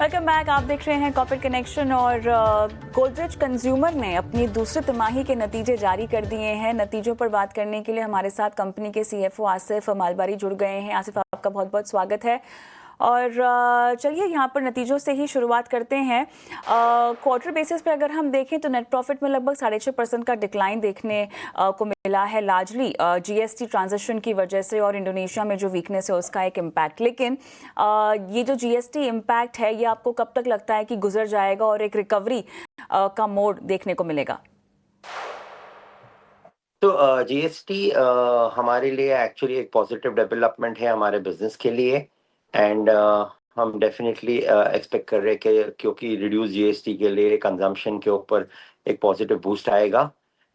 Welcome back. आप देख रहे हैं कॉर्पोरेट कनेक्शन और गोदरेज कंज्यूमर ने अपनी दूसरी तिमाही के नतीजे जारी कर दिए हैं। नतीजों पर बात करने के लिए हमारे साथ कंपनी के सीएफओ आसिफ मालबारी जुड़ गए हैं। आसिफ, आपका बहुत बहुत स्वागत है। और चलिए यहाँ पर नतीजों से ही शुरुआत करते हैं। क्वार्टर बेसिस पे अगर हम देखें तो नेट प्रॉफिट में लगभग 6.5% का डिक्लाइन देखने को मिला है, लार्जली जीएसटी ट्रांजिशन की वजह से और इंडोनेशिया में जो वीकनेस है उसका एक इम्पैक्ट। लेकिन ये जो जीएसटी इम्पैक्ट है ये आपको कब तक लगता है कि गुजर जाएगा और एक रिकवरी का मोड देखने को मिलेगा? तो जीएसटी हमारे लिए एक्चुअली एक पॉजिटिव डेवलपमेंट है हमारे बिजनेस के लिए। एंड हम डेफिनेटली एक्सपेक्ट कर रहे हैं कि क्योंकि रिड्यूस जीएसटी के लिए कंजम्पशन के ऊपर एक पॉजिटिव बूस्ट आएगा।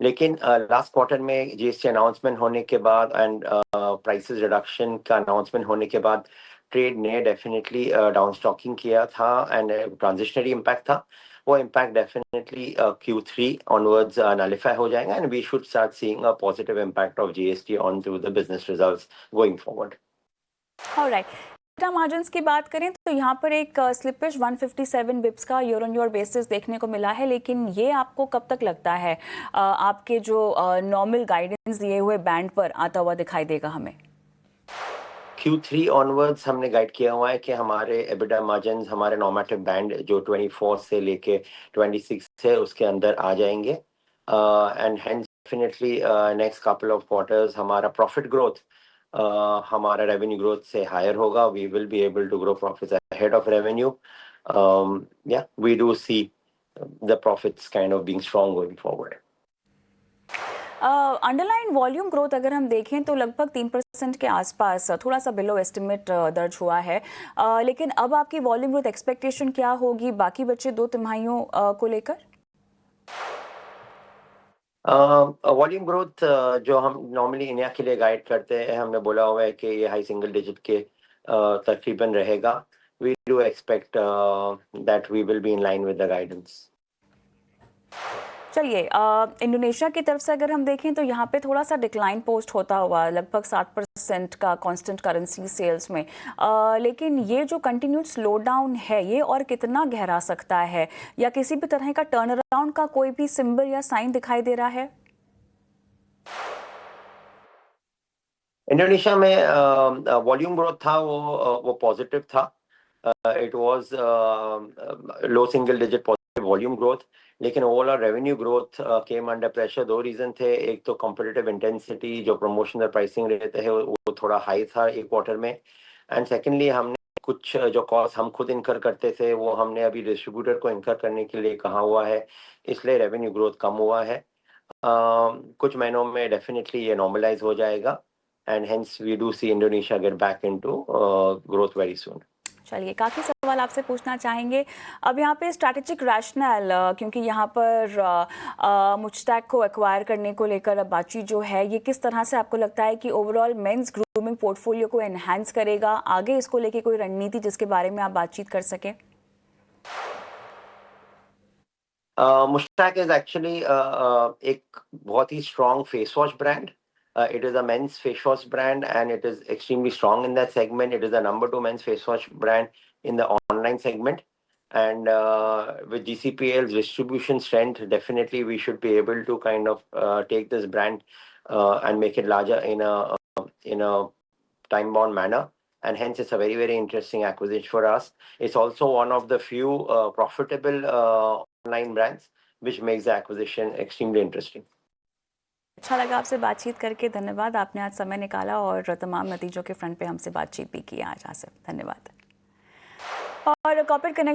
लेकिन लास्ट क्वार्टर में जीएसटी अनाउंसमेंट होने के बाद एंड प्राइसेस रिडक्शन का अनाउंसमेंट होने के बाद ट्रेड ने डेफिनेटली डाउन स्टॉकिंग किया था एंड ट्रांजिशनरी इम्पैक्ट था। वो impact definitely Q3 onwards nullify हो जाएगा and we should start seeing a positive impact of GST onto the business results going forward. Alright, EBITDA margins की बात करें तो यहाँ पर एक स्लिपेज 157 बिप्स का ईयर ऑन ईयर बेसिस देखने को मिला है। लेकिन ये आपको कब तक लगता है आपके जो नॉर्मल गाइडेंस दिए हुए बैंड पर आता हुआ दिखाई देगा हमें? Q3 onwards हमने गाइड किया हुआ है कि हमारे EBITDA मार्जिन्स हमारे नॉर्मेटिव बैंड जो 24 से लेके 26 है उसके अंदर आ जाएंगे। And hence definitely next couple of quarters हमारा प्रॉफिट ग्रोथ हमारा रेवेन्यू ग्रोथ से हायर होगा। We will be able to grow profits ahead of revenue. Yeah we do see the profits kind of being strong going forward. Underlying volume growth अगर हम देखें तो लगभग 3% के आसपास, थोड़ा सा बिलो एस्टिमेट दर्ज हुआ है। लेकिन अब आपकी वॉल्यूम ग्रोथ एक्सपेक्टेशन क्या होगी बाकी बचे दो तिमाहियों को लेकर? वॉल्यूम ग्रोथ जो हम नॉर्मली इंडिया के लिए गाइड करते हैं, हमने बोला हुआ है कि ये हाई सिंगल डिजिट के तकरीबन रहेगा। We do expect that we will be in line with the guidance. चलिए, इंडोनेशिया की तरफ से अगर हम देखें तो यहाँ पे थोड़ा सा डिक्लाइन पोस्ट होता हुआ लगभग 7% का कांस्टेंट करेंसी सेल्स में। लेकिन ये जो कंटिन्यूड स्लो डाउन है ये और कितना गहरा सकता है, या किसी भी तरह का टर्न अराउंड का कोई भी सिंबल या साइन दिखाई दे रहा है? इंडोनेशिया में वॉल्यूम ग्रोथ था वो पॉजिटिव था। It was low single digit positive volume growth. लेकिन overall revenue growth came under pressure. दो रीजन थे, एक तो कॉम्पिटिटिव इंटेंसिटी जो प्रमोशनल प्राइसिंग रहते हैं वो थोड़ा हाई था एक क्वार्टर में। एंड सेकेंडली हमने कुछ जो कॉस्ट हम खुद इनकर करते थे वो हमने अभी डिस्ट्रीब्यूटर को इनकर करने के लिए कहा हुआ है, इसलिए रेवेन्यू ग्रोथ कम हुआ है। कुछ महीनों में डेफिनेटली ये नॉर्मलाइज हो जाएगा and hence we do see Indonesia get back into growth very soon. चलिए, काफ़ी सवाल आपसे पूछना चाहेंगे। अब यहाँ पे स्ट्रैटेजिक रैशनल, क्योंकि यहाँ पर मुश्ताक को एक्वायर करने को लेकर अब बातचीत जो है ये किस तरह से आपको लगता है कि ओवरऑल मेंस ग्रूमिंग पोर्टफोलियो को एनहांस करेगा? आगे इसको लेके कोई रणनीति जिसके बारे में आप बातचीत कर सकें? मुश्ताक इज एक्चुअली एक बहुत ही strong face wash brand. It is a men's face wash brand and it is extremely strong in that segment. It is the number 2 men's face wash brand in the online segment. And with GCPL's distribution strength, definitely we should be able to kind of take this brand and make it larger in a time-bound manner. And hence, it's a very, very interesting acquisition for us. It's also one of the few profitable online brands, which makes the acquisition extremely interesting. अच्छा लगा आपसे बातचीत करके, धन्यवाद। आपने आज समय निकाला और तमाम नतीजों के फ्रंट पे हमसे बातचीत भी की आज। आसिफ, धन्यवाद। और कॉर्पोरेट कनेक्शन